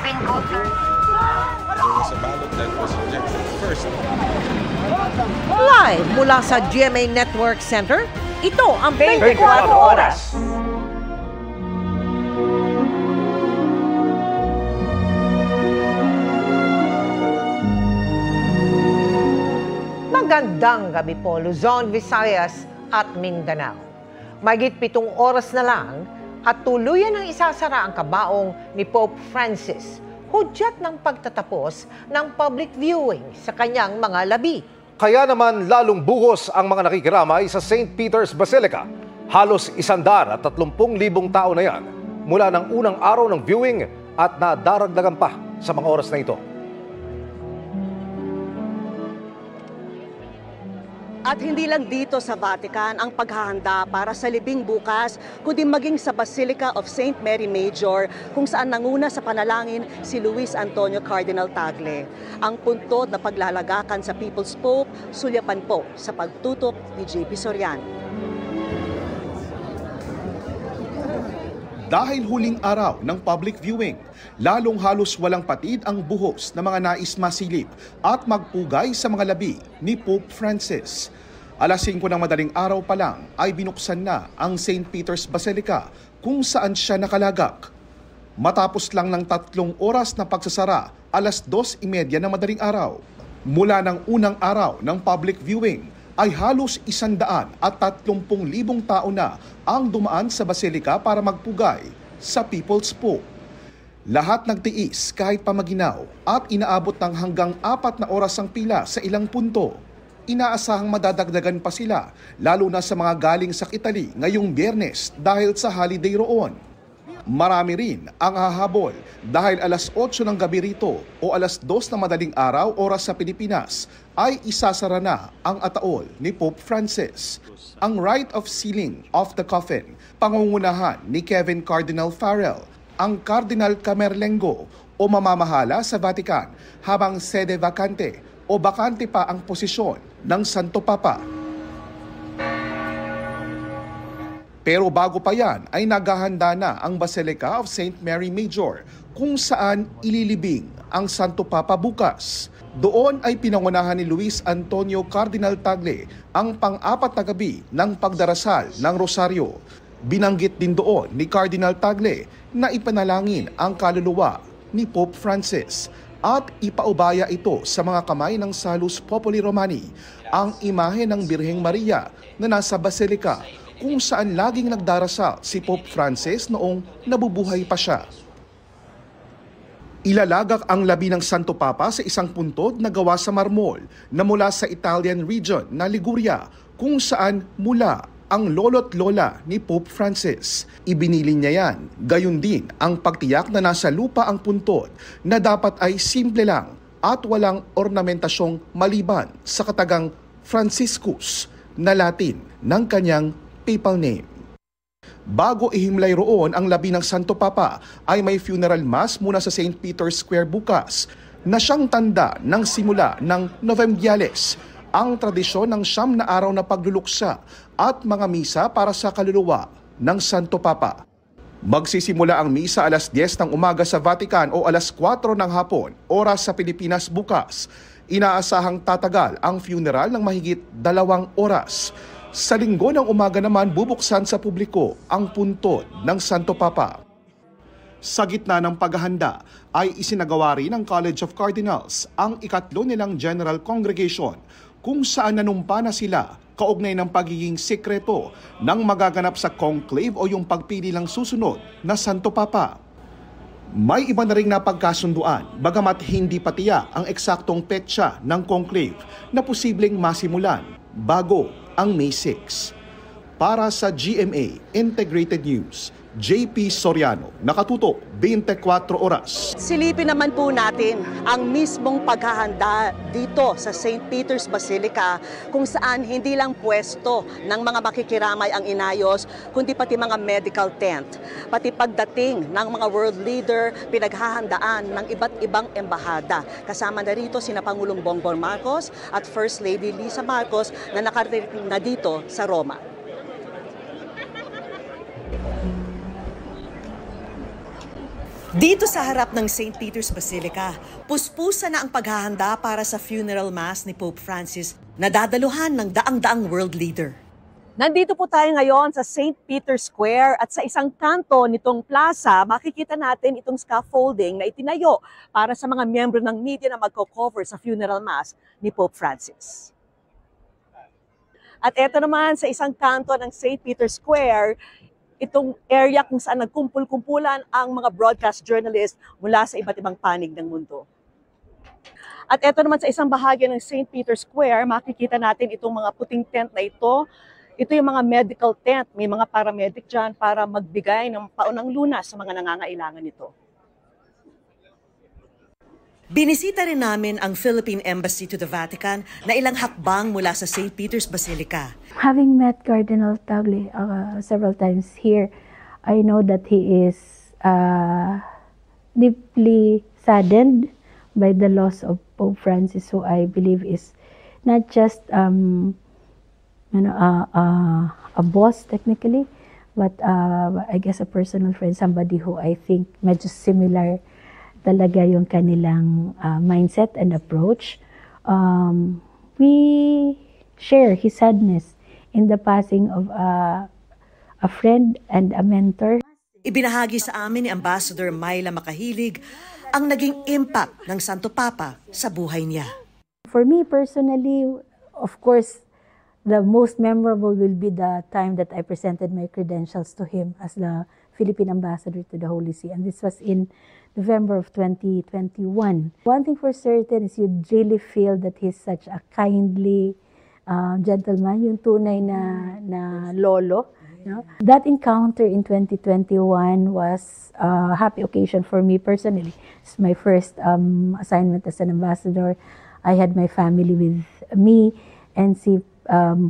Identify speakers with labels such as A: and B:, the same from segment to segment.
A: Philippine culture.
B: There was a ballot that was rejected first.
C: Live mula sa GMA Network Center, ito ang 24 Oras. Magandang gabi po, Luzon, Visayas at Mindanao. Mahigit 7 oras na lang at tuluyan ang isasara ang kabaong ni Pope Francis, hudyat ng pagtatapos ng public viewing sa kanyang mga labi.
D: Kaya naman lalong buhos ang mga nakikiramay sa St. Peter's Basilica. Halos 130,000 tao na yan mula ng unang araw ng viewing at nadaragdagan pa sa mga oras na ito.
E: At hindi lang dito sa Vatican ang paghahanda para sa libing bukas, kundi maging sa Basilica of St. Mary Major, kung saan nanguna sa panalangin si Luis Antonio Cardinal Tagle. Ang puntod na paglalagakan sa People's Pope, sulyapan po sa pagtutok ni JP Soriano.
F: Dahil huling araw ng public viewing, lalong halos walang patid ang buhos ng mga nais masilip at magpugay sa mga labi ni Pope Francis. Alas 5 ng madaling araw pa lang ay binuksan na ang St. Peter's Basilica kung saan siya nakalagak. Matapos lang ng 3 oras na pagsasara, alas 2:30 ng madaling araw. Mula ng unang araw ng public viewing, ay halos 130,000 tao na ang dumaan sa Basilica para magpugay sa People's Pope. Lahat nagtiis kahit pamaginaw at inaabot ng hanggang 4 na oras ang pila sa ilang punto. Inaasahang madadagdagan pa sila, lalo na sa mga galing sa Italy ngayong Biyernes dahil sa holiday roon. Marami rin ang hahabol dahil alas 8 ng gabi rito o alas 2 na madaling araw oras sa Pilipinas ay isasara na ang ataol ni Pope Francis. Ang rite of sealing of the coffin, pangungunahan ni Kevin Cardinal Farrell, ang Cardinal Camerlengo o mamamahala sa Vatican habang sede vacante o bakante pa ang posisyon ng Santo Papa. Pero bago pa yan ay naghahanda na ang Basilica of St. Mary Major kung saan ililibing ang Santo Papa bukas. Doon ay pinangunahan ni Luis Antonio Cardinal Tagle ang pang-4 na gabi ng pagdarasal ng Rosaryo. Binanggit din doon ni Cardinal Tagle na ipanalangin ang kaluluwa ni Pope Francis at ipaubaya ito sa mga kamay ng Salus Populi Romani ang imahe ng Birheng Maria na nasa Basilica kung saan laging nagdarasal si Pope Francis noong nabubuhay pa siya. Ilalagak ang labi ng Santo Papa sa isang puntod na gawa sa marmol na mula sa Italian region na Liguria kung saan mula ang lolo't lola ni Pope Francis. Ibinili niya yan, gayon din ang pagtiyak na nasa lupa ang puntod na dapat ay simple lang at walang ornamentasyong maliban sa katagang Franciscus na Latin ng kanyang papal name. Bago ihimlay roon ang labi ng Santo Papa ay may funeral mass muna sa St. Peter's Square bukas na siyang tanda ng simula ng Novembiales, ang tradisyon ng 9 na araw na pagluluksa at mga misa para sa kaluluwa ng Santo Papa. Magsisimula ang misa alas 10 ng umaga sa Vatican o alas 4 ng hapon, oras sa Pilipinas bukas. Inaasahang tatagal ang funeral ng mahigit 2 oras. Sa linggo ng umaga naman bubuksan sa publiko ang puntod ng Santo Papa. Sa gitna ng paghahanda ay isinagawa rin ng College of Cardinals ang ika-3 nilang General Congregation kung saan nanumpa na sila kaugnay ng pagiging sekreto ng magaganap sa conclave o yung pagpili ng susunod na Santo Papa. May iba na ring napagkasunduan bagamat hindi patiya ang eksaktong petsa ng conclave na posibleng masimulan bago ang May 6. Para sa GMA Integrated News, JP Soriano, nakatutok 24 oras.
E: Silipin naman po natin ang mismong paghahanda dito sa St. Peter's Basilica kung saan hindi lang pwesto ng mga makikiramay ang inayos kundi pati mga medical tent. Pati pagdating ng mga world leader, pinaghahandaan ng iba't ibang embahada. Kasama na rito sina Pangulong Bongbong Marcos at First Lady Lisa Marcos na nakarating na dito sa Roma. Dito sa harap ng St. Peter's Basilica, puspusa na ang paghahanda para sa funeral mass ni Pope Francis na dadaluhan ng daang-daang world leader. Nandito po tayo ngayon sa St. Peter's Square at sa isang kanto nitong plaza, makikita natin itong scaffolding na itinayo para sa mga miyembro ng media na magko-cover sa funeral mass ni Pope Francis. At eto naman sa isang kanto ng St. Peter's Square, itong area kung saan nagkumpul-kumpulan ang mga broadcast journalists mula sa iba't ibang panig ng mundo. At eto naman sa isang bahagi ng St. Peter's Square, makikita natin itong mga puting tent na ito. Ito yung mga medical tent. May mga paramedic dyan para magbigay ng paunang lunas sa mga nangangailangan nito. Binisita rin namin ang Philippine Embassy to the Vatican na ilang hakbang mula sa St. Peter's Basilica.
A: Having met Cardinal Tagle several times here, I know that he is deeply saddened by the loss of Pope Francis, who I believe is not just a boss technically, but I guess a personal friend, somebody who I think medyo similar talaga yung kanilang mindset and approach. We share his sadness in the passing of a friend and a mentor.
E: Ibinahagi sa amin ni Ambassador Myla Makahilig ang naging impact ng Santo Papa sa buhay niya.
A: For me personally, of course, the most memorable will be the time that I presented my credentials to him as the Philippine Ambassador to the Holy See. And this was in November of 2021. One thing for certain is you'd really feel that he's such a kindly gentleman, yung tunay na lolo. You know? That encounter in 2021 was a happy occasion for me personally. It's my first assignment as an ambassador. I had my family with me, and si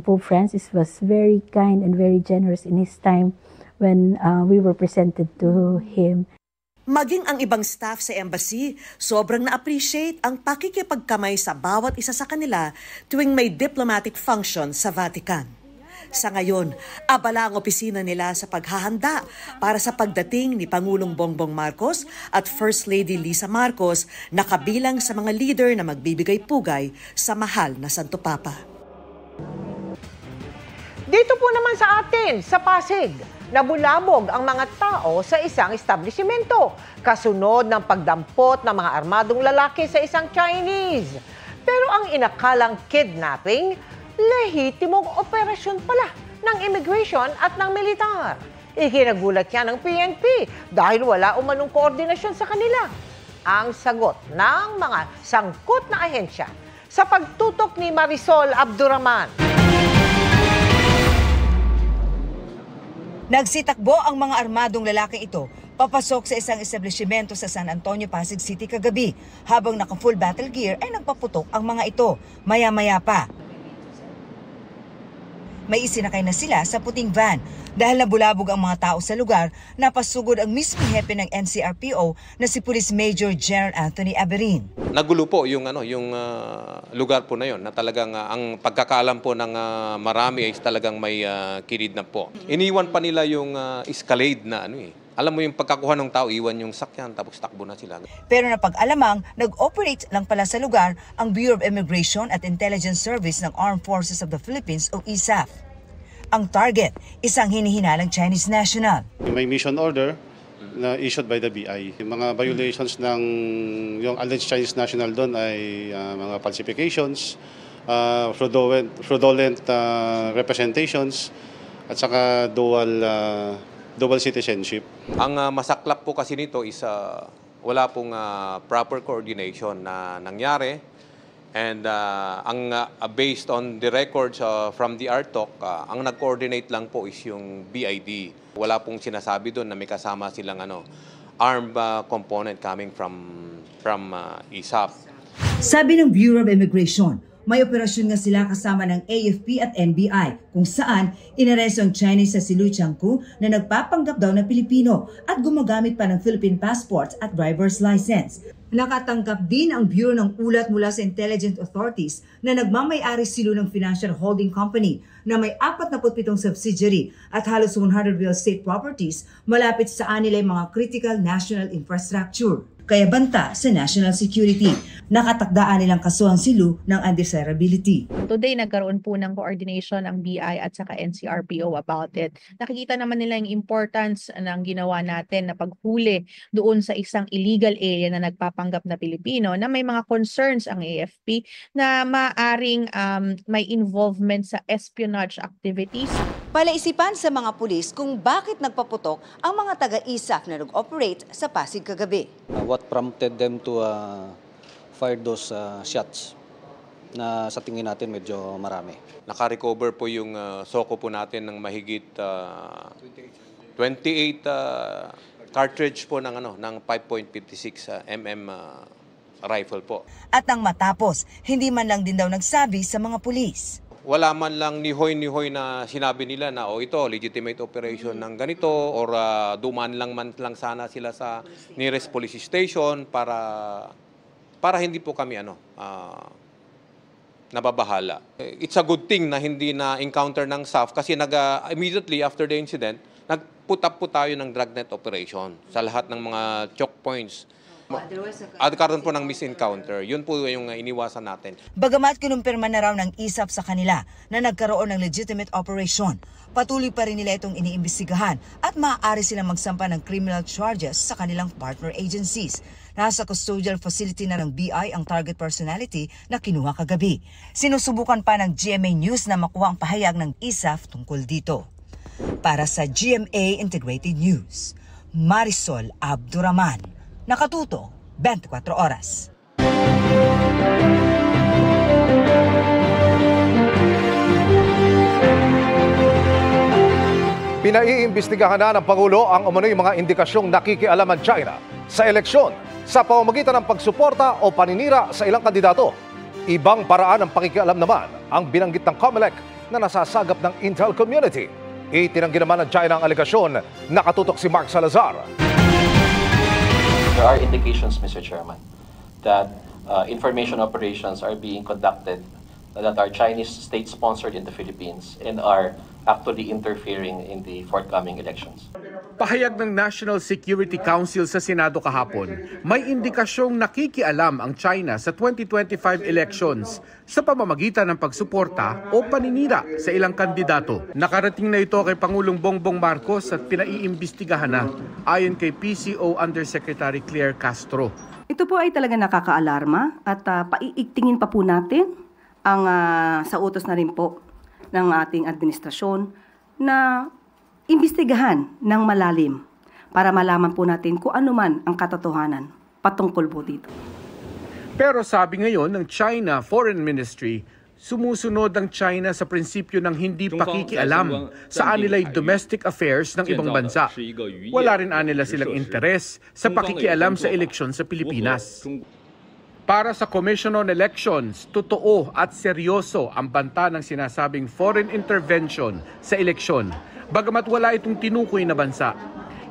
A: Pope Francis was very kind and very generous in his time when we were presented to him.
E: Maging ang ibang staff sa embassy, sobrang na-appreciate ang pakikipagkamay sa bawat isa sa kanila tuwing may diplomatic function sa Vatican. Sa ngayon, abala ang opisina nila sa paghahanda para sa pagdating ni Pangulong Bongbong Marcos at First Lady Lisa Marcos na kabilang sa mga leader na magbibigay pugay sa mahal na Santo Papa.
C: Dito po naman sa atin, sa Pasig, nabulabog ang mga tao sa isang establishmento kasunod ng pagdampot ng mga armadong lalaki sa isang Chinese. Pero ang inakalang kidnapping, lehitimong operasyon pala ng immigration at ng militar. Ikinagulat yan ng PNP dahil wala umanong koordinasyon sa kanila. Ang sagot ng mga sangkot na ahensya sa pagtutok ni Marisol Abduraman.
G: Nagsitakbo ang mga armadong lalaking ito papasok sa isang establishmento sa San Antonio, Pasig City kagabi. Habang naka-full battle gear ay nagpaputok ang mga ito. Maya-maya pa, may isinakay na sila sa puting van. Dahil nabulabog ang mga tao sa lugar, napasugod ang mismong hepe ng NCRPO na si Police Major General Anthony Aberin.
B: Nagulo po yung lugar po na yon na talagang ang pagkakaalam po ng marami ay talagang may kinidnap po. Iniwan pa nila yung escalade na Alam mo yung pagkakuha ng tao, iwan yung sakyan tapos takbo na sila.
G: Pero napag-alamang, nag-operate lang pala sa lugar ang Bureau of Immigration at Intelligence Service ng Armed Forces of the Philippines o ISAF. Ang target, isang hinihinalang Chinese national.
H: May mission order na issued by the BI. Yung mga violations ng yung alleged Chinese national doon ay mga falsifications, fraudulent representations, at saka dual citizenship.
B: Ang masaklap po kasi nito is wala pong proper coordination na nangyari. And based on the records from the RTOC, ang nag-coordinate lang po is yung BID. Wala pong sinasabi doon na may kasama silang armed component coming from ISAF.
G: Sabi ng Bureau of Immigration, May operasyon nga sila kasama ng AFP at NBI kung saan inaresto ang Chinese sa si Lu Changku na nagpapanggap daw na Pilipino at gumagamit pa ng Philippine passports at driver's license. Nakatangkap din ang Bureau ng ulat mula sa intelligence authorities na nagmamay-ari si Lu ng financial holding company na may 47 subsidiary at halos 100 real estate properties malapit sa anilay mga critical national infrastructure. Kaya banta sa national security. Nakatakdaan nilang kasuhan si Lu ng undesirability.
I: Today, nagkaroon po ng coordination ang BI at saka NCRPO about it. Nakikita naman nila yung importance ng ginawa natin na paghuli doon sa isang illegal area na nagpapanggap na Pilipino na may mga concerns ang AFP na maaring may involvement sa espionage activities.
J: Palaisipan sa mga pulis kung bakit nagpaputok ang mga taga-ISAF na nag-operate sa Pasig kagabi.
K: What prompted them to fire those shots na sa tingin natin medyo marami.
B: Naka-recover po yung soko po natin ng mahigit 28 cartridge po ng 5.56 mm rifle po.
G: At nang matapos, hindi man lang din daw nagsabi sa mga pulis.
B: Wala man lang nihoy na sinabi nila na ito legitimate operation ng ganito or dumaan man lang sana sila sa nearest police station para hindi po kami nababahala. It's a good thing na hindi na encounter ng SAF kasi immediately after the incident, nag-put up po tayo ng dragnet operation sa lahat ng mga choke points. At karon po ng misencounter, yun po yung iniwasan natin.
G: Bagamat kinumpirma na raw ng ISAF sa kanila na nagkaroon ng legitimate operation, patuloy pa rin nila itong iniimbestigahan at maaari silang magsampa ng criminal charges sa kanilang partner agencies. Nasa custodial facility na ng BI ang target personality na kinuha kagabi. Sinusubukan pa ng GMA News na makuha ang pahayag ng ISAF tungkol dito. Para sa GMA Integrated News, Marisol Abduraman. Nakatuto, 24 oras.
D: Pinaiimbestigahan na ng Pangulo ang umano'y mga indikasyong nakikialam ang China sa eleksyon sa pamamagitan ng pagsuporta o paninira sa ilang kandidato. Ibang paraan ng pakikialam naman ang binanggit ng COMELEC na nasasagap ng intel community. Itinanggi naman ng China ang alegasyon. Nakatutok si Mark Salazar.
L: There are indications, Mr. Chairman, that information operations are being conducted that are Chinese state-sponsored in the Philippines and are actually interfering in the forthcoming elections.
M: Pahayag ng National Security Council sa Senado kahapon, may indikasyong nakikialam ang China sa 2025 elections sa pamamagitan ng pagsuporta o paninira sa ilang kandidato. Nakarating na ito kay Pangulong Bongbong Marcos at pinaiimbestigahan na ayon kay PCO Undersecretary Claire Castro.
N: Ito po ay talaga nakakaalarma at paiigtingin pa po natin ang sa utos na rin po ng ating administrasyon na imbestigahan ng malalim para malaman po natin kung ano man ang katotohanan patungkol po dito.
M: Pero sabi ngayon ng China Foreign Ministry, sumusunod ang China sa prinsipyo ng hindi pakikialam sa anilay domestic affairs ng ibang bansa. Wala rin anila silang interes sa pakikialam sa eleksyon sa Pilipinas. Para sa Commission on Elections, totoo at seryoso ang banta ng sinasabing foreign intervention sa eleksyon, bagamat wala itong tinukoy na bansa.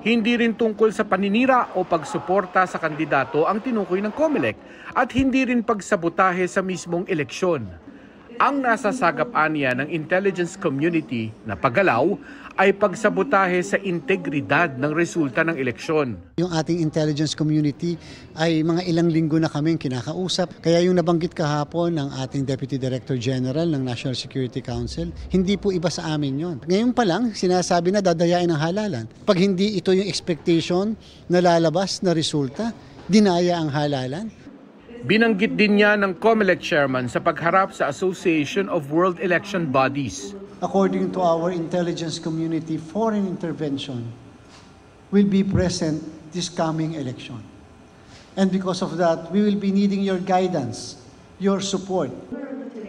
M: Hindi rin tungkol sa paninira o pagsuporta sa kandidato ang tinukoy ng COMELEC at hindi rin pagsabotahe sa mismong eleksyon. Ang nasasagap-anya ng intelligence community na paggalaw ay pagsabotahe sa integridad ng resulta ng eleksyon.
O: Yung ating intelligence community ay mga ilang linggo na kaming kinakausap. Kaya yung nabanggit kahapon ng ating Deputy Director General ng National Security Council, hindi po iba sa amin yon. Ngayon pa lang, sinasabi na dadayain ng halalan. Pag hindi ito yung expectation na lalabas na resulta, dinaya ang halalan.
M: Binanggit din niya ng COMELEC chairman sa pagharap sa Association of World Election Bodies.
O: According to our intelligence community, foreign intervention will be present this coming election. And because of that, we will be needing your guidance, your support.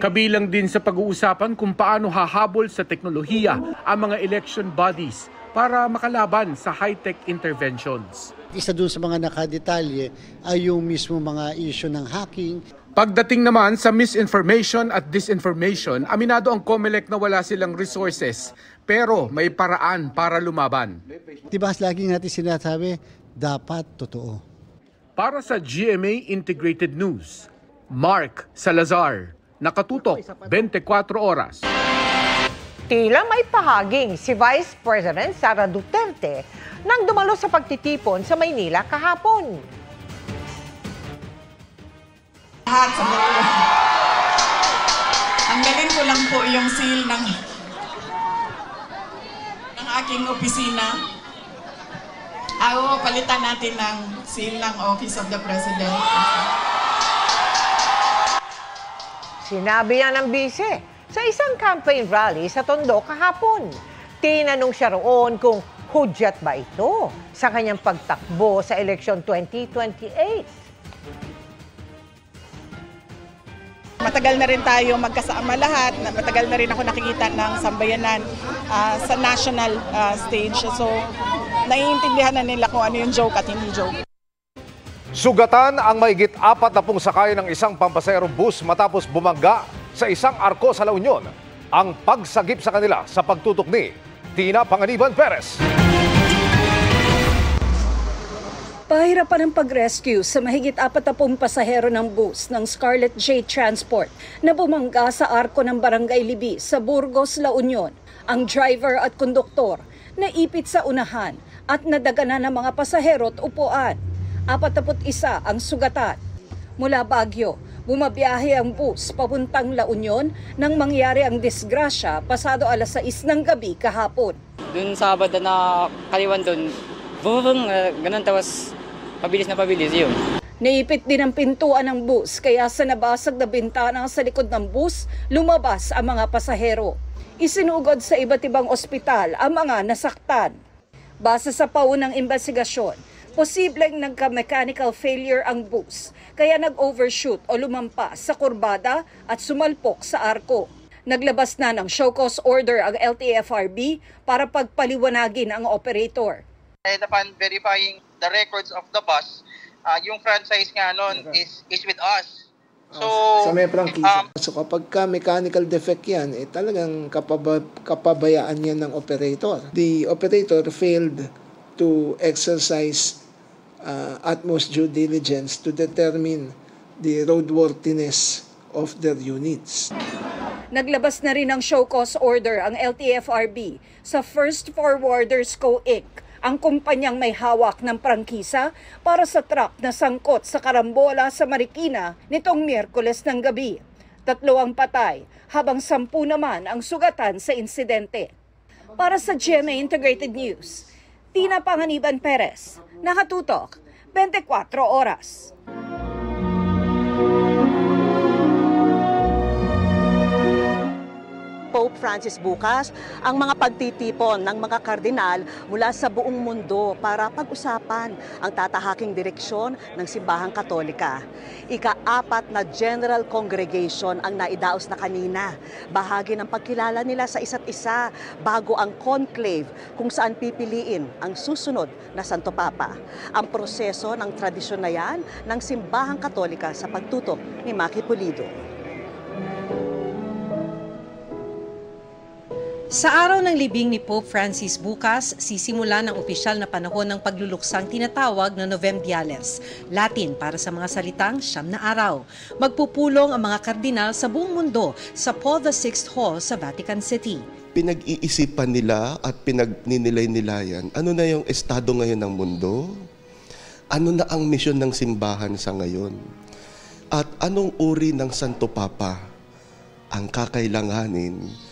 M: Kabilang din sa pag-uusapan kung paano hahabol sa teknolohiya ang mga election bodies para makalaban sa high-tech interventions.
O: Isa dun sa mga nakadetalye ay yung mismo mga issue ng hacking.
M: Pagdating naman sa misinformation at disinformation, aminado ang COMELEC na wala silang resources, pero may paraan para lumaban.
O: Diba lagi natin sinasabi, dapat totoo.
M: Para sa GMA Integrated News, Mark Salazar, nakatutok 24 oras.
C: Tila may pahaging si Vice President Sara Duterte nang dumalo sa pagtitipon sa Maynila kahapon.
P: Lahat sa buo. Tanggalin ko lang po yung seal ng aking opisina. Palitan natin ng seal ng Office of the President.
C: Sinabi yan ng bise sa isang campaign rally sa Tondo kahapon. Tinanong siya roon kung hudyat ba ito sa kanyang pagtakbo sa eleksyon 2028.
P: Matagal na rin tayo magkasama lahat. Matagal na rin ako nakikita ng sambayanan sa national stage. So, naiintindihan na nila kung ano yung joke at hindi joke.
D: Sugatan ang mahigit 40 sakay ng isang pampaserong bus matapos bumangga sa isang arko sa La Union. Ang pagsagip sa kanila sa pagtutok ni Tina Panganiban Perez.
Q: Pahirapan ang pag-rescue sa mahigit 40 pasahero ng bus ng Scarlet J Transport na bumangga sa arko ng Barangay Libi sa Burgos, La Union. Ang driver at konduktor naipit sa unahan at nadaganan ng mga pasahero at upuan. 41 ang sugatan. Mula Baguio, bumabiyahe ang bus papuntang La Union nang mangyari ang disgrasya pasado alas 6 ng gabi kahapon.
R: Doon sa banda na kaliwan doon, ganun tapos pabilis na pabilis yun.
Q: Naipit din ang pintuan ng bus kaya sa nabasag na bintana sa likod ng bus, lumabas ang mga pasahero. Isinugod sa iba't ibang ospital ang mga nasaktan. Base sa paunang investigasyon, posibleng nagka-mechanical failure ang bus kaya nag-overshoot o lumampas sa kurbada at sumalpok sa arko. Naglabas na ng show cause order ang LTFRB para pagpaliwanagin ang operator.
S: And upon verifying the records of the bus, yung franchise nga nun is with us. So,
T: sa may prangkisa. So kapag ka mechanical defect yan, talagang kapabayaan yan ng operator. The operator failed to exercise utmost due diligence to determine the roadworthiness of their units.
Q: Naglabas na rin ng show cause order ang LTFRB sa First Forwarders Co. Inc., ang kumpanyang may hawak ng prangkisa para sa truck na sangkot sa karambola sa Marikina nitong Miyerkules ng gabi. 3 ang patay, habang 10 naman ang sugatan sa insidente. Para sa GMA Integrated News, Tina Panganiban Perez, nakatutok 24 oras.
E: Pope Francis bukas ang mga pagtitipon ng mga kardinal mula sa buong mundo para pag-usapan ang tatahaking direksyon ng Simbahang Katolika. Ika-4 na General Congregation ang naidaos na kanina. Bahagi ng pagkilala nila sa isa't isa bago ang conclave kung saan pipiliin ang susunod na Santo Papa. Ang proseso ng tradisyon na yan ng Simbahang Katolika sa pagtutok ni Maki Pulido.
U: Sa araw ng libing ni Pope Francis bukas, sisimula ng opisyal na panahon ng pagluluksang tinatawag na Novemdiales, Latin para sa mga salitang 9 na araw. Magpupulong ang mga kardinal sa buong mundo sa Paul VI Hall sa Vatican City.
V: Pinag-iisipan nila at pinagninilay-nilayan, ano na yung estado ngayon ng mundo? Ano na ang misyon ng simbahan sa ngayon? At anong uri ng Santo Papa ang kakailanganin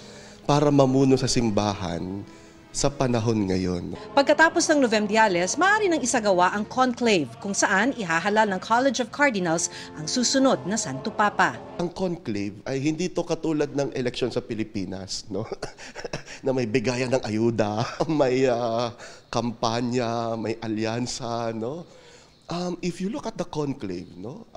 V: para mamuno sa simbahan sa panahon ngayon?
U: Pagkatapos ng Novemdiales, maaari nang isagawa ang conclave kung saan ihahalal ng College of Cardinals ang susunod na Santo Papa.
V: Ang conclave ay hindi to katulad ng eleksyon sa Pilipinas, no? Na may bigayan ng ayuda, may kampanya, may alyansa, no? If you look at the conclave, no?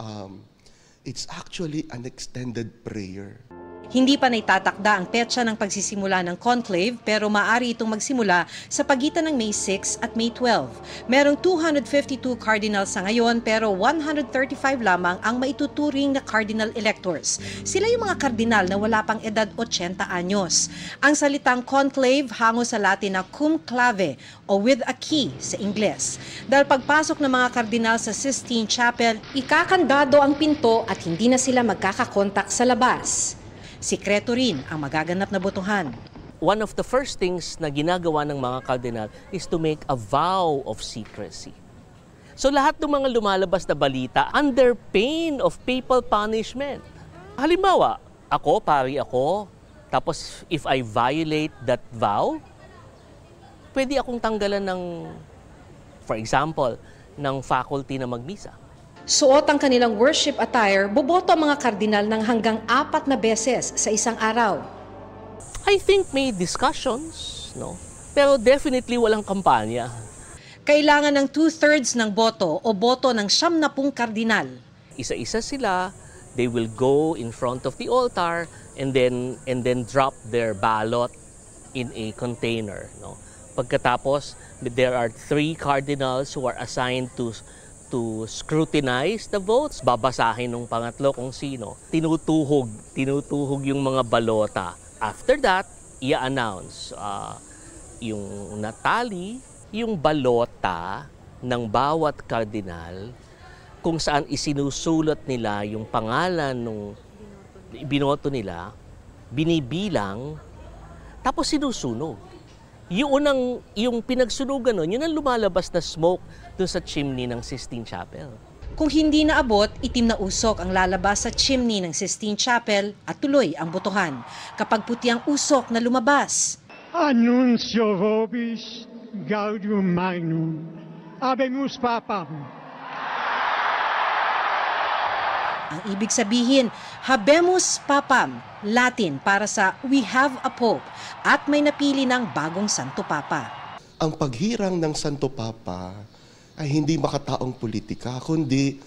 V: It's actually an extended prayer.
U: Hindi pa naitatakda ang petsa ng pagsisimula ng conclave pero maaari itong magsimula sa pagitan ng May 6 at May 12. Merong 252 cardinals sa ngayon pero 135 lamang ang maituturing na cardinal electors. Sila yung mga kardinal na wala pang edad 80 anyos. Ang salitang conclave hango sa Latin na cum clave o with a key sa Ingles. Dahil pagpasok ng mga kardinal sa Sistine Chapel, ikakandado ang pinto at hindi na sila magkakakontak sa labas. Sikreto rin ang magaganap na botohan.
A: One of the first things na ginagawa ng mga kardinal is to make a vow of secrecy. So lahat ng mga lumalabas na balita under pain of papal punishment. Halimbawa, pari ako, tapos if I violate that vow, pwede akong tanggalan ng, for example, ng faculty na magmisa.
U: Suot ang kanilang worship attire, boboto ang mga kardinal ng hanggang 4 na beses sa isang araw.
A: I think may discussions, no? Pero definitely walang kampanya.
U: Kailangan ng 2/3 ng boto o boto ng 70 kardinal.
A: Isa-isa sila, they will go in front of the altar and then drop their ballot in a container, no? Pagkatapos, there are 3 cardinals who are assigned to scrutinize the votes. Babasahin ng pangatlo kung sino. Tinutuhog yung mga balota. After that, i-announce yung natali, yung balota ng bawat kardinal kung saan isinusulat nila yung pangalan ng binoto nila, binibilang, tapos sinusunog. Yung pinagsunugan nun, yun ang lumalabas na smoke dun sa chimney ng Sistine Chapel.
U: Kung hindi naabot, itim na usok ang lalabas sa chimney ng Sistine Chapel at tuloy ang botohan. Kapag puti ang usok na lumabas,
F: Annuncio vobis gaudium magnum, habemus papam.
U: Ang ibig sabihin, habemus papam, Latin para sa we have a pope, at may napili ng bagong Santo Papa.
V: Ang paghirang ng Santo Papa ay hindi makataong politika, kundi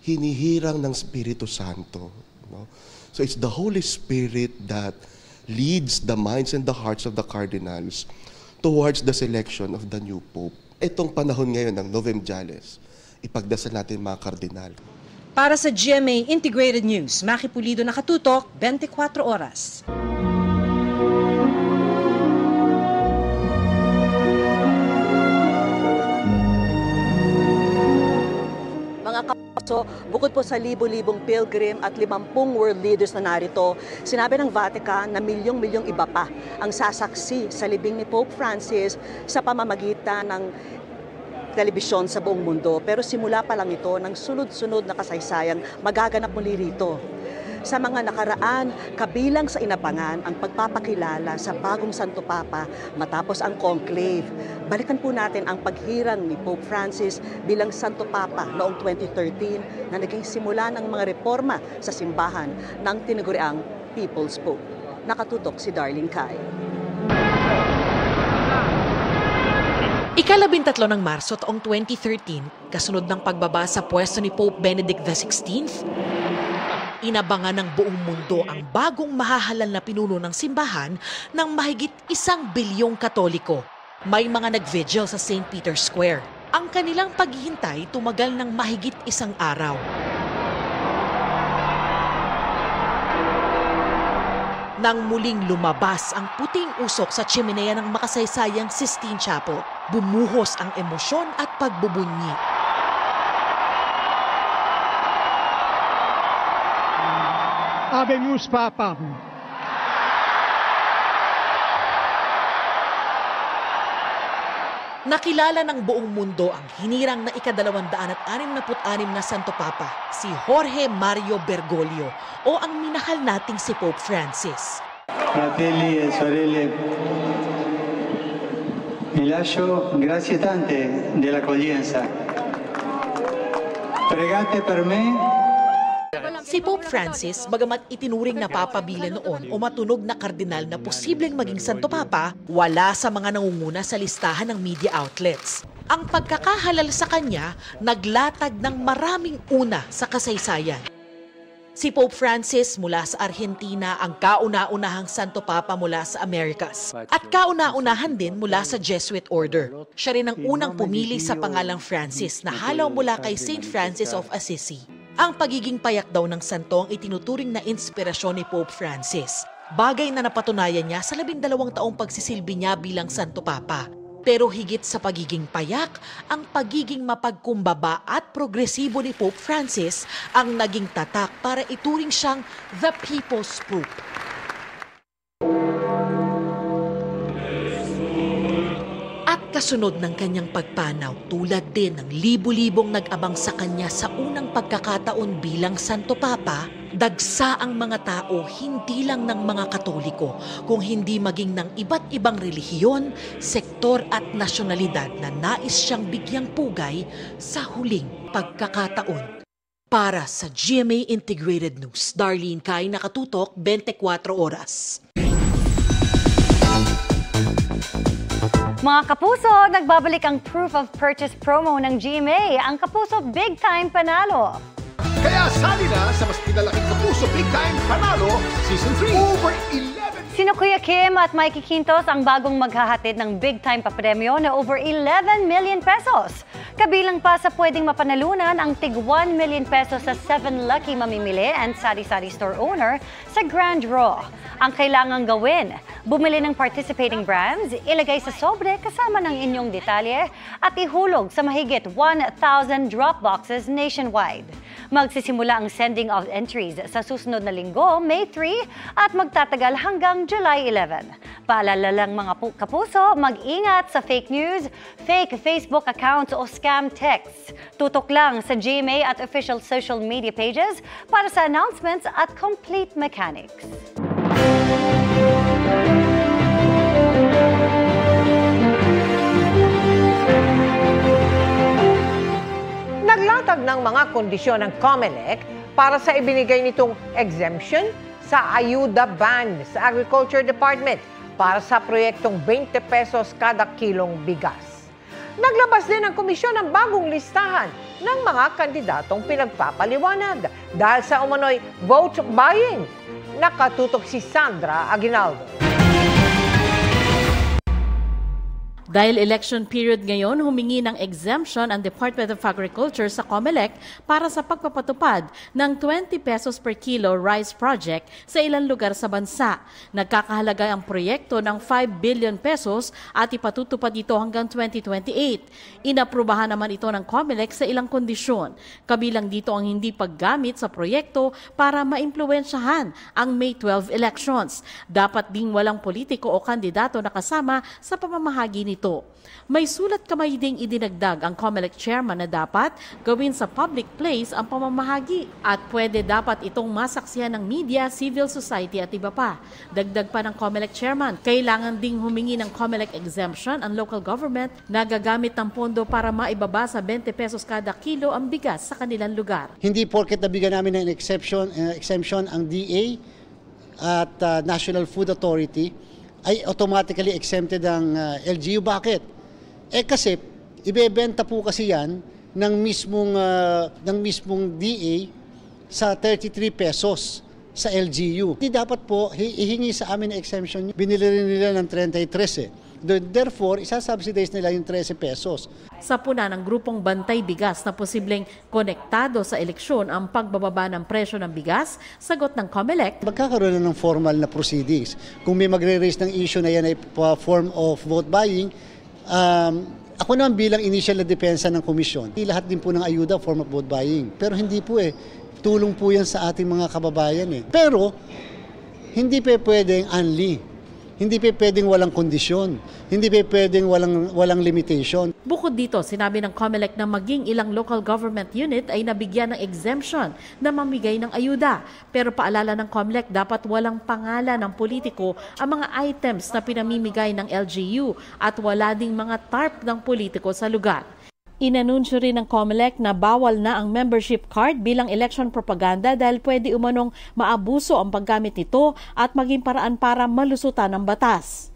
V: hinihirang ng Espiritu Santo. No? So it's the Holy Spirit that leads the minds and the hearts of the cardinals towards the selection of the new Pope. Itong panahon ngayon ng Novemdiales, ipagdasal natin mga kardinal.
U: Para sa GMA Integrated News, Maki Pulido, nakatutok, 24 oras.
E: Mga kaso, bukod po sa libo-libong pilgrim at 50 world leaders na narito, sinabi ng Vatican na milyong-milyong iba pa ang sasaksi sa libing ni Pope Francis sa pamamagitan ng telebisyon sa buong mundo. Pero simula pa lang ito ng sunod-sunod na kasaysayang magaganap muli rito. Sa mga nakaraan, kabilang sa inabangan ang pagpapakilala sa bagong Santo Papa matapos ang conclave. Balikan po natin ang paghirang ni Pope Francis bilang Santo Papa noong 2013 na naging simula ng mga reforma sa simbahan ng tinaguriang People's Pope. Nakatutok si Darlene Kai.
W: Ika-13 ng Marso taong 2013, kasunod ng pagbaba sa pwesto ni Pope Benedict XVI, inabangan ng buong mundo ang bagong mahahalal na pinuno ng simbahan ng mahigit 1 bilyong Katoliko. May mga nag-vigil sa St. Peter's Square. Ang kanilang paghihintay tumagal ng mahigit 1 araw. Nang muling lumabas ang puting usok sa chimenea ng makasaysayang Sistine Chapel, bumuhos ang emosyon at pagbubunyi.
F: Habemus papam.
W: Nakilala ng buong mundo ang hinirang na ika-266 na Santo Papa, si Jorge Mario Bergoglio, o ang minahal nating si Pope Francis.
X: Fratelli e sorelle, vi lascio grazie tante dell'accoglienza. Pregate per me.
W: Si Pope Francis, bagamat itinuring na papabili noon o matunog na kardinal na posibleng maging Santo Papa, wala sa mga nangunguna sa listahan ng media outlets. Ang pagkakahalal sa kanya, naglatag ng maraming una sa kasaysayan. Si Pope Francis mula sa Argentina ang kauna-unahang Santo Papa mula sa Amerikas at kauna-unahan din mula sa Jesuit Order. Siya rin ang unang pumili sa pangalang Francis na halaw mula kay St. Francis of Assisi. Ang pagiging payak daw ng santo ang itinuturing na inspirasyon ni Pope Francis, bagay na napatunayan niya sa 12 taong pagsisilbi niya bilang Santo Papa. Pero higit sa pagiging payak, ang pagiging mapagkumbaba at progresibo ni Pope Francis ang naging tatak para ituring siyang the People's Pope. At kasunod ng kanyang pagpanaw, tulad din ng libu-libong nag-abang sa kanya sa unang pagkakataon bilang Santo Papa, dagsa ang mga tao hindi lang ng mga Katoliko, kung hindi maging ng iba't ibang relihiyon, sektor at nasyonalidad na nais siyang bigyang pugay sa huling pagkakataon. Para sa GMA Integrated News, Darlene Kai, nakatutok 24 oras.
H: Mga kapuso, nagbabalik ang proof of purchase promo ng GMA, ang Kapuso Big Time Panalo.
D: Kaya sali na sa mas pinalaking Kapuso Big Time Panalo Season 3. Over 11.
H: Sino Kuya Kim at Mikey Quintos ang bagong maghahatid ng big time papremyo na over 11 million pesos. Kabilang pa sa pwedeng mapanalunan ang tig 1 million pesos sa 7 lucky mamimili and sari-sari store owner sa Grand Draw. Ang kailangang gawin, bumili ng participating brands, ilagay sa sobre kasama ng inyong detalye at ihulog sa mahigit 1,000 drop boxes nationwide. Magsisimula ang sending of entries sa susunod na linggo, May 3 at magtatagal hanggang July 11. Paalala lang mga kapuso, mag-ingat sa fake news, fake Facebook accounts o scam texts. Tutok lang sa GMA at official social media pages para sa announcements at complete mechanics.
C: Naglatag ng mga kondisyon ng COMELEC para sa ibinigay nitong exemption sa ayuda ban sa Agriculture Department para sa proyektong 20 pesos kada kilong bigas. Naglabas din ang komisyon ng bagong listahan ng mga kandidatong pinagpapaliwanag dahil sa umano'y vote buying. Nakatutok si Sandra Aguinaldo.
I: Dahil election period ngayon, humingi ng exemption ang Department of Agriculture sa COMELEC para sa pagpapatupad ng 20 pesos per kilo rice project sa ilang lugar sa bansa. Nagkakahalaga ang proyekto ng 5 billion pesos at ipatutupad ito hanggang 2028. Inaprubahan naman ito ng COMELEC sa ilang kondisyon. Kabilang dito ang hindi paggamit sa proyekto para maimpluwensyahan ang May 12 elections. Dapat ding walang politiko o kandidato na kasama sa pamamahagi nito. May sulat kamay ding idinagdag ang COMELEC chairman na dapat gawin sa public place ang pamamahagi at pwede dapat itong masaksihan ng media, civil society at iba pa. Dagdag pa ng COMELEC chairman, kailangan ding humingi ng COMELEC exemption ang local government na gagamit ng pondo para maibaba sa 20 pesos kada kilo ang bigas sa kanilang lugar.
O: Hindi porket nabigyan namin ng exemption ang DA at National Food Authority ay automatically exempted ang LGU. Bakit? Kasi ibebenta po kasi yan ng mismong DA sa 33 pesos sa LGU. Hindi dapat po ihingi sa amin ng exemption. Binili rin nila ng 33 Therefore, isasubsidize nila yung 13 pesos.
I: Sa puna ng grupong Bantay Bigas na posibleng konektado sa eleksyon ang pagbababa ng presyo ng bigas, sagot ng COMELEC,
O: magkakaroon na ng formal na proceedings. Kung may magre-raise ng issue na yan ay form of vote buying, ako naman bilang initial na depensa ng komisyon, lahat din po ng ayuda form of vote buying. Pero hindi po tulong po yan sa ating mga kababayan Pero hindi pa pwedeng unli. Hindi pa pwedeng walang kondisyon. Hindi pa pwedeng walang limitation.
I: Bukod dito, sinabi ng COMELEC na maging ilang local government unit ay nabigyan ng exemption na mamigay ng ayuda. Pero paalala ng COMELEC, dapat walang pangalan ng politiko ang mga items na pinamimigay ng LGU at wala ding mga TARP ng politiko sa lugar. Inanunsyo rin ng COMELEC na bawal na ang membership card bilang election propaganda dahil pwede umanong maabuso ang paggamit nito at maging paraan para malusutan ng batas.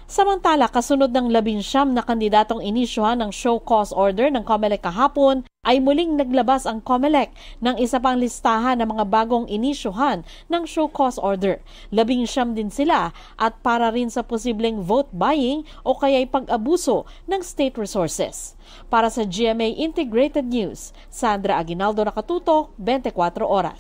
I: Samantala, kasunod ng 19 na kandidatong inisyuhan ng show cause order ng COMELEC kahapon, ay muling naglabas ang COMELEC ng isa pang listahan ng mga bagong inisyuhan ng show cause order. 19 din sila at para rin sa posibleng vote buying o kaya'y pag-abuso ng state resources. Para sa GMA Integrated News, Sandra Aguinaldo, nakatutok, 24 oras.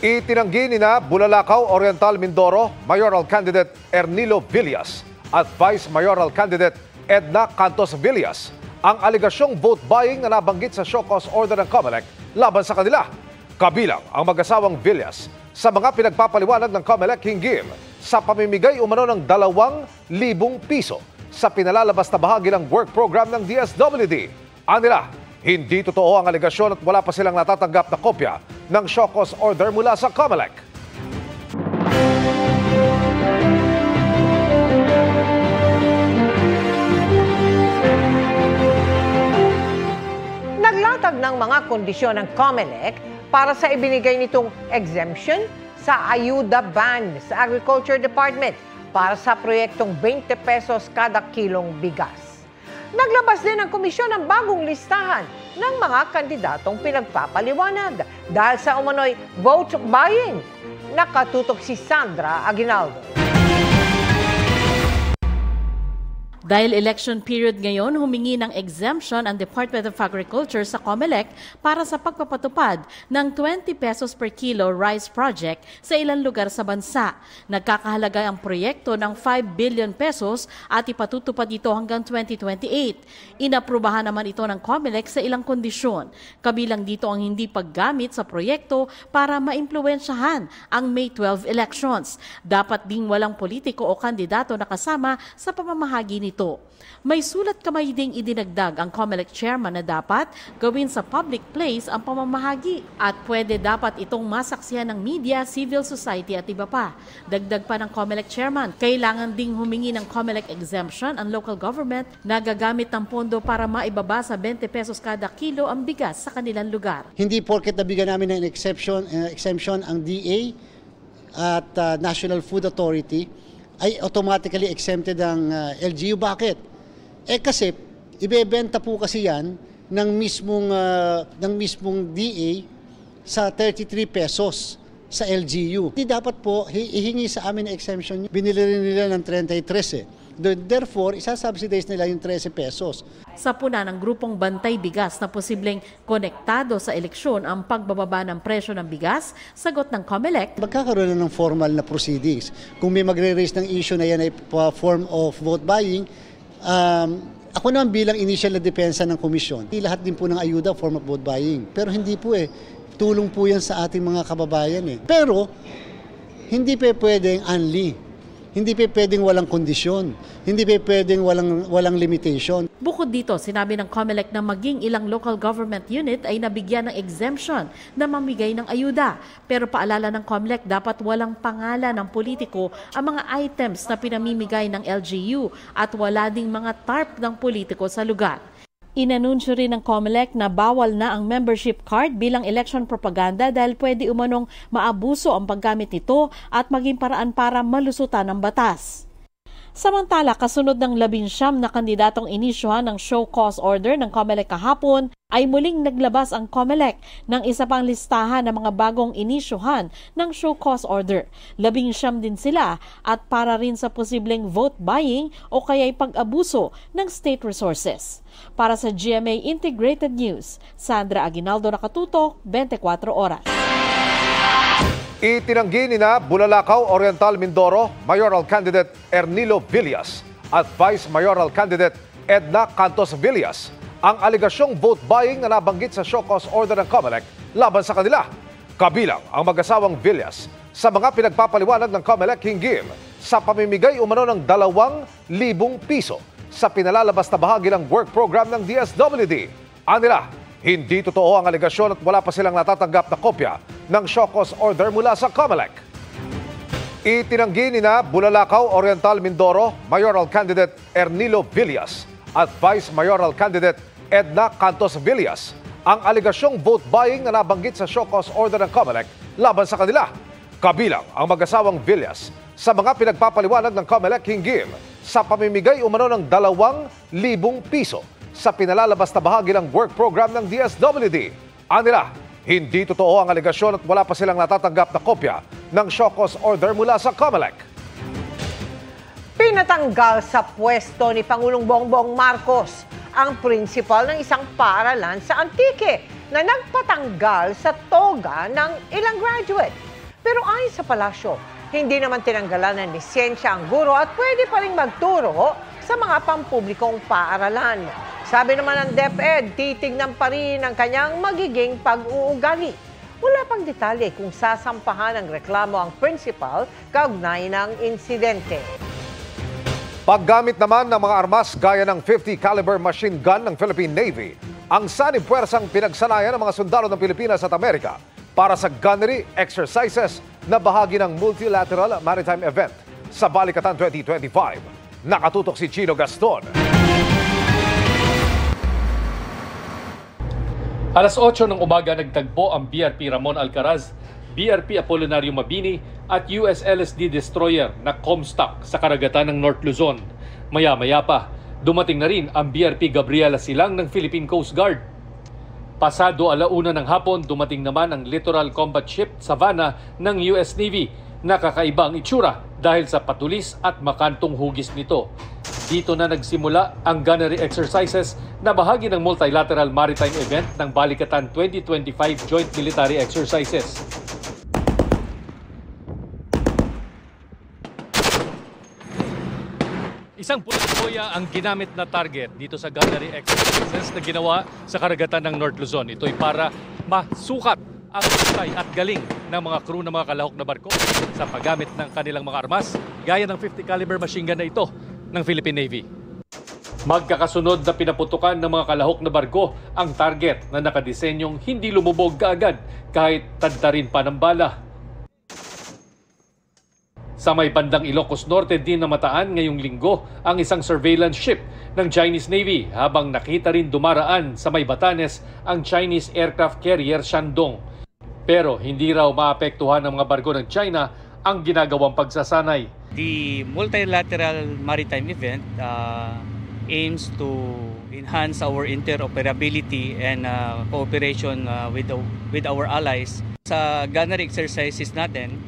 D: Itinanggi ni na Bulalakaw Oriental Mindoro Mayoral Candidate Ernilo Villas at Vice Mayoral Candidate Edna Cantos Villas ang aligasyong vote buying na nabanggit sa show cause order ng COMELEC laban sa kanila. Kabilang ang mag-asawang Villas sa mga pinagpapaliwanag ng COMELEC hinggil sa pamimigay umano ng 2,000 piso sa pinalalabas na bahagi ng work program ng DSWD. Anila, hindi totoo ang aligasyon at wala pa silang natatanggap na kopya ng show cause order mula sa COMELEC.
C: Naglatag ng mga kondisyon ng COMELEC para sa ibinigay nitong exemption sa ayuda ban sa Agriculture Department para sa proyektong 20 pesos kada kilong bigas. Naglabas din ang komisyon ng bagong listahan ng mga kandidatong pinagpapaliwanag dahil sa umano'y vote buying. Nakatutok si Sandra Aguinaldo.
I: Dahil election period ngayon, humingi ng exemption ang Department of Agriculture sa COMELEC para sa pagpapatupad ng 20 pesos per kilo rice project sa ilang lugar sa bansa. Nagkakahalaga ang proyekto ng 5 billion pesos at ipatutupad ito hanggang 2028. Inaprubahan naman ito ng COMELEC sa ilang kondisyon. Kabilang dito ang hindi paggamit sa proyekto para maimpluwensyahan ang May 12 elections. Dapat ding walang politiko o kandidato na kasama sa pamamahagi nito. May sulat kamay ding idinagdag ang COMELEC chairman na dapat gawin sa public place ang pamamahagi at pwede dapat itong masaksihan ng media, civil society at iba pa. Dagdag pa ng COMELEC chairman, kailangan ding humingi ng COMELEC exemption ang local government na gagamit ng pondo para maibaba sa 20 pesos kada kilo ang bigas sa kanilang lugar.
O: Hindi porket nabigyan namin ng exemption ang DA at National Food Authority ay automatically exempted ang LGU. Bakit? Kasi ibebenta po kasi yan ng mismong DA sa 33 pesos sa LGU. Hindi dapat po ihingi sa amin na exemption. Binili rin nila ng 33 Therefore, isasubsidize nila yung 13 pesos.
I: Sa puna ng grupong Bantay Bigas na posibleng konektado sa eleksyon ang pagbababa ng presyo ng bigas, sagot ng COMELEC,
O: magkakaroon na ng formal na proceedings. Kung may magre-raise ng issue na yan ay form of vote buying, ako naman bilang initial na depensa ng komisyon, lahat din po ng ayuda form of vote buying. Pero hindi po tulong po yan sa ating mga kababayan Pero hindi pa pwedeng unli. Hindi pa pwedeng walang kondisyon. Hindi pa pwedeng walang limitation.
I: Bukod dito, sinabi ng COMELEC na maging ilang local government unit ay nabigyan ng exemption na mamigay ng ayuda. Pero paalala ng COMELEC, dapat walang pangalan ng politiko ang mga items na pinamimigay ng LGU at wala ding mga TARP ng politiko sa lugar. Inanunsyo rin ng COMELEC na bawal na ang membership card bilang election propaganda dahil pwede umanong maabuso ang paggamit nito at maging paraan para malusutan ang batas. Samantala, kasunod ng 19 na kandidatong inisyuhan ng show cause order ng COMELEC kahapon, ay muling naglabas ang COMELEC ng isa pang listahan ng mga bagong inisyuhan ng show cause order. 19 din sila at para rin sa posibleng vote buying o kaya'y pag-abuso ng state resources. Para sa GMA Integrated News, Sandra Aguinaldo, nakatutok, 24 oras.
D: Itinanggi ni na Bulalakaw Oriental Mindoro Mayoral Candidate Ernilo Villas at Vice Mayoral Candidate Edna Cantos Villas ang aligasyong vote buying na nabanggit sa show cause order ng COMELEC laban sa kanila. Kabilang ang mag-asawang Villas sa mga pinagpapaliwanag ng COMELEC hinggil sa pamimigay umano ng 2,000 piso sa pinalalabas na bahagi ng work program ng DSWD. Anila, hindi totoo ang aligasyon at wala pa silang natatanggap na kopya ng show cause order mula sa COMELEC. Itinanggi ni na Bulalakaw Oriental Mindoro Mayoral Candidate Ernilo Villas at Vice Mayoral Candidate Edna Cantos Villas ang aligasyong vote buying na nabanggit sa show cause order ng COMELEC laban sa kanila. Kabilang ang mag-asawang Villas sa mga pinagpapaliwanag ng COMELEC hinggil sa pamimigay umano ng 2,000 piso sa pinalalabas na bahagi ng work program ng DSWD. Anila, hindi totoo ang alegasyon at wala pa silang natatanggap na kopya ng show cause order mula sa COMELEC.
C: Pinatanggal sa pwesto ni Pangulong Bongbong Marcos ang prinsipal ng isang paaralan sa Antique na nagpatanggal sa toga ng ilang graduate. Pero ayon sa palasyo, hindi naman tinanggalan ng lisensya ang guro at pwede pa rin magturo sa mga pampublikong paaralan. Sabi naman ng DepEd, titignan pa rin ang kanyang magiging pag-uugali. Wala pang detalye kung sasampahan ng reklamo ang principal kaugnay ng insidente.
D: Paggamit naman ng mga armas gaya ng 50 caliber machine gun ng Philippine Navy, ang sanib puwersang pinagsanayan ng mga sundalo ng Pilipinas at Amerika para sa gunnery exercises na bahagi ng Multilateral Maritime Event sa Balikatan 2025. Nakatutok si Chino Gaston.
B: Alas 8 ng umaga nagtagpo ang BRP Ramon Alcaraz, BRP Apolinario Mabini at USLSD Destroyer na Comstock sa karagatan ng North Luzon. Maya-maya pa, dumating na rin ang BRP Gabriela Silang ng Philippine Coast Guard. Pasado 1:00 ng hapon, dumating naman ang Littoral Combat Ship Savannah ng US Navy. Nakakaiba ang itsura dahil sa patulis at makantong hugis nito. Dito na nagsimula ang gunnery exercises na bahagi ng Multilateral Maritime Event ng Balikatan 2025 Joint Military Exercises. Isang pulang boya ang ginamit na target dito sa gunnery exercises na ginawa sa karagatan ng North Luzon. Ito ay para masukat ang husay at galing ng mga crew ng mga kalahok na barko sa paggamit ng kanilang mga armas gaya ng 50 caliber machine gun na ito ng Philippine Navy. Magkakasunod na pinaputukan ng mga kalahok na barko ang target na nakadisenyong hindi lumubog kaagad kahit tadtarin pa ng bala. Sa may bandang Ilocos Norte din namataan ngayong linggo ang isang surveillance ship ng Chinese Navy habang nakita rin dumaraan sa may Batanes ang Chinese aircraft carrier Shandong. Pero hindi raw maapektuhan ng mga barko ng China ang ginagawang pagsasanay.
G: The Multilateral Maritime Event aims to enhance our interoperability and cooperation with our allies. Sa gunnery exercises natin,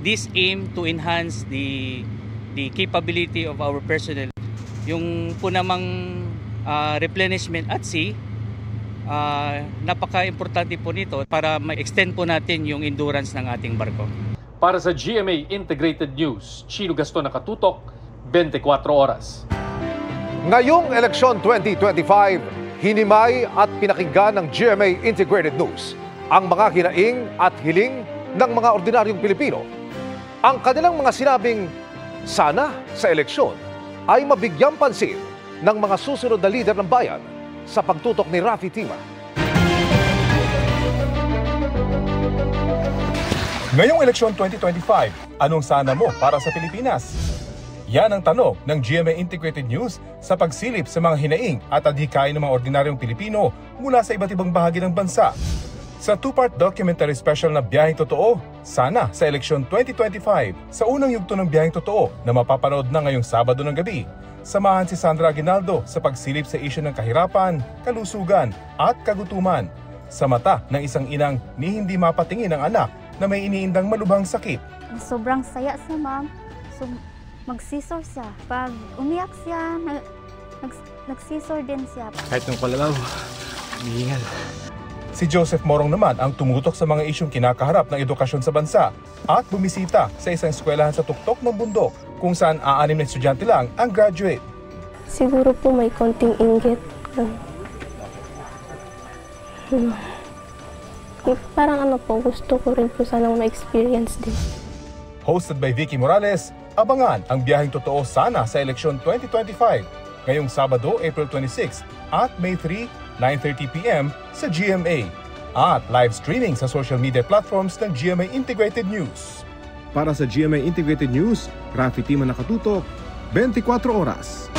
G: this aim to enhance the capability of our personnel. Yung po namang replenishment at sea, napaka-importante po nito para ma-extend po natin yung endurance ng ating barko.
B: Para sa GMA Integrated News, Chino Gaston nakatutok, 24 oras.
D: Ngayong eleksyon 2025, hinimay at pinakinggan ng GMA Integrated News ang mga hinaing at hiling ng mga ordinaryong Pilipino. Ang kanilang mga sinabing sana sa eleksyon ay mabigyang pansin ng mga susunod na lider ng bayan sa pagtutok ni Rafi Tima.
J: Ngayong eleksyon 2025, anong sana mo para sa Pilipinas? Yan ang tanong ng GMA Integrated News sa pagsilip sa mga hinaing at adhikain ng mga ordinaryong Pilipino mula sa iba't ibang bahagi ng bansa. Sa two-part documentary special na Biyaheng Totoo, sana sa eleksyon 2025, sa unang yugto ng Biyaheng Totoo na mapapanood na ngayong Sabado ng gabi, samahan si Sandra Aguinaldo sa pagsilip sa isyu ng kahirapan, kalusugan at kagutuman sa mata ng isang inang ni hindi mapatingin ang anak na may iniindang malubhang sakit.
K: Sobrang saya siya, ma'am. Magsisor siya. Pag umiyak siya, nagsisor din siya.
J: Kahit nung palalaw, umihingal. Si Joseph Morong naman ang tumutok sa mga isyong kinakaharap ng edukasyon sa bansa at bumisita sa isang eskwelahan sa tuktok ng bundok kung saan 6 na estudyante lang ang graduate.
K: Siguro po may konting inggit. Parang gusto ko rin po sanang ma-experience din.
J: Hosted by Vicky Morales, abangan ang Biyaheng Totoo sana sa eleksyon 2025 ngayong Sabado, April 26 at May 3, 9:30 p.m. sa GMA at live streaming sa social media platforms ng GMA Integrated News. Para sa GMA Integrated News, Rafi Tima nakatutok, 24 oras.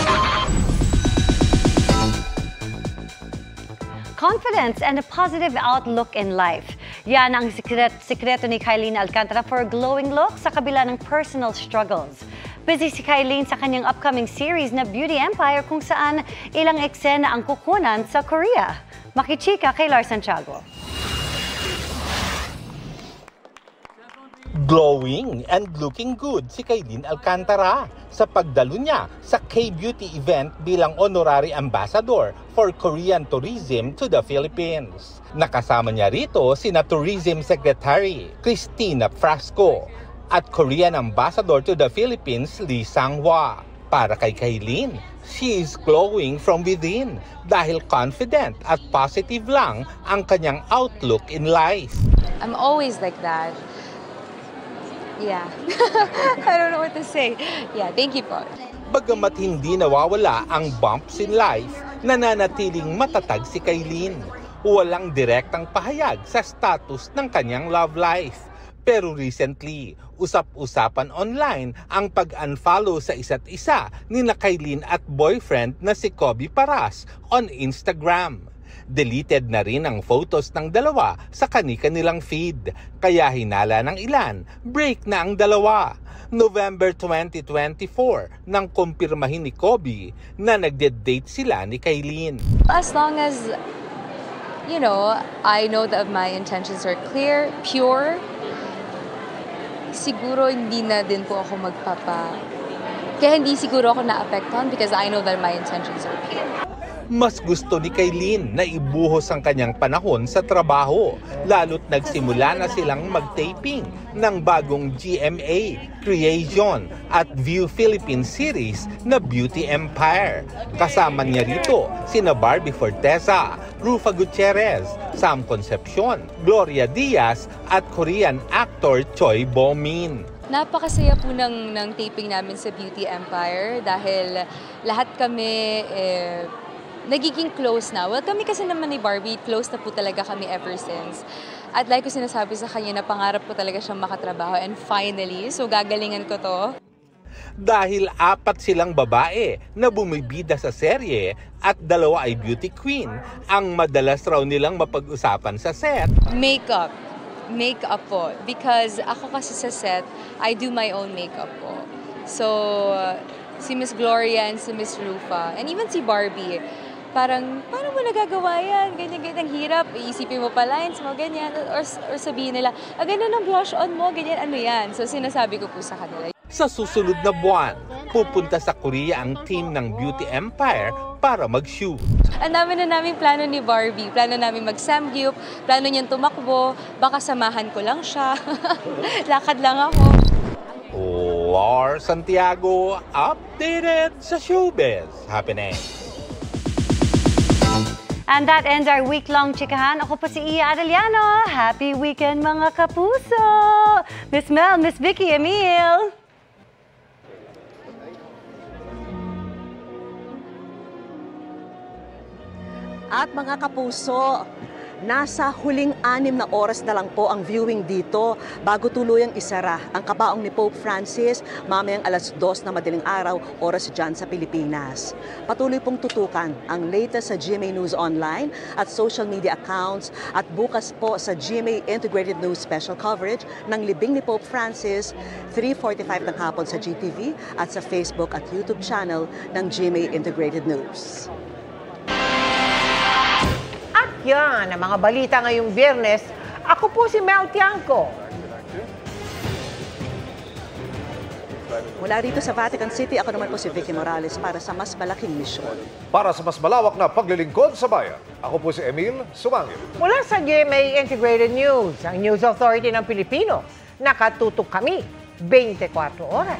H: Confidence and a positive outlook in life. Yan ang sikreto ni Kylene Alcantara for a glowing look sa kabila ng personal struggles. Busy si Kylene sa kanyang upcoming series na Beauty Empire kung saan ilang eksena ang kukunan sa Korea. Makichika kay Lars Santiago.
L: Glowing and looking good si Kylene Alcantara sa pagdalo niya sa K-Beauty event bilang honorary ambassador for Korean tourism to the Philippines. Nakasama niya rito sina Tourism Secretary Christina Frasco at Korean Ambassador to the Philippines Lee Sang-hwa. Para kay Kylene, she is glowing from within dahil confident at positive lang ang kanyang outlook in life.
M: I'm always like that. Yeah. I don't know what to say. Yeah, thank you po.
L: Bagamat hindi nawawala ang bumps in life, nananatiling matatag si Kylene. Walang direktang pahayag sa status ng kanyang love life. Pero recently, usap-usapan online ang pag-unfollow sa isa't isa ni Kylene at boyfriend na si Kobe Paras on Instagram. Deleted na rin ang photos ng dalawa sa kani-kanilang feed. Kaya hinala ng ilan, break na ang dalawa. November 2024 nang kumpirmahin ni Kobe na nagde-date sila ni Kylene.
M: As long as, you know, I know that my intentions are clear, pure, siguro hindi na din po ako kaya hindi siguro ako na-apektuhan because I know that my intentions are pure.
L: Mas gusto ni Kylene na ibuhos ang kanyang panahon sa trabaho, lalo't nagsimula na silang mag-taping ng bagong GMA, Creation at View Philippines series na Beauty Empire. Kasama niya rito sina Barbie Forteza, Rufa Gutierrez, Sam Concepcion, Gloria Diaz at Korean actor Choi Bo-min.
M: Napakasaya po ng taping namin sa Beauty Empire dahil lahat kami nagiging close na. Well, kami kasi naman ni Barbie, close na po talaga kami ever since. At like ko sinasabi sa kanya na pangarap ko talaga siyang makatrabaho and finally, so gagalingan ko to.
L: Dahil 4 silang babae na bumibida sa serye at 2 ay beauty queen, ang madalas raw nilang mapag-usapan sa set.
M: Makeup po. Because ako kasi sa set, I do my own makeup po. So, si Miss Gloria and si Miss Rufa, and even si Barbie, parang, paano mo nagagawa yan? Ganyan, hirap. Iisipin mo pa lines mo, ganyan. Or sabihin nila, ganyan ang blush on mo, ganyan, ano yan? So, sinasabi ko po sa kanila.
L: Sa susunod na buwan, pupunta sa Korea ang team ng Beauty Empire para mag-shoot.
M: Ang dami na namin plano ni Barbie. Plano namin mag-samgyup, plano niyang tumakbo, baka samahan ko lang siya. Lakad lang ako.
L: Lars Santiago, updated sa Showbiz Happenings.
H: And that ends our week-long chikahan. Ako po si Iya Arellano. Happy weekend mga kapuso! Miss Mel, Miss Vicky, Emil.
E: At mga kapuso, nasa huling 6 na oras na lang po ang viewing dito bago tuluyang isara ang kabaong ni Pope Francis mamayang 2:00 na madaling araw, oras dyan sa Pilipinas. Patuloy pong tutukan ang latest sa GMA News Online at social media accounts at bukas po sa GMA Integrated News Special Coverage ng libing ni Pope Francis, 3:45 ng hapon sa GTV at sa Facebook at YouTube channel ng GMA Integrated News.
C: Yan ang mga balita ngayong Biyernes. Ako po si Mel Tiangco.
E: Mula rito sa Vatican City, ako naman po si Vicky Morales para sa mas malaking misyon.
D: Para sa mas malawak na paglilingkod sa bayan, ako po si Emil Sumangil.
C: Mula sa GMA Integrated News, ang News Authority ng Pilipino, nakatutok kami 24 oras.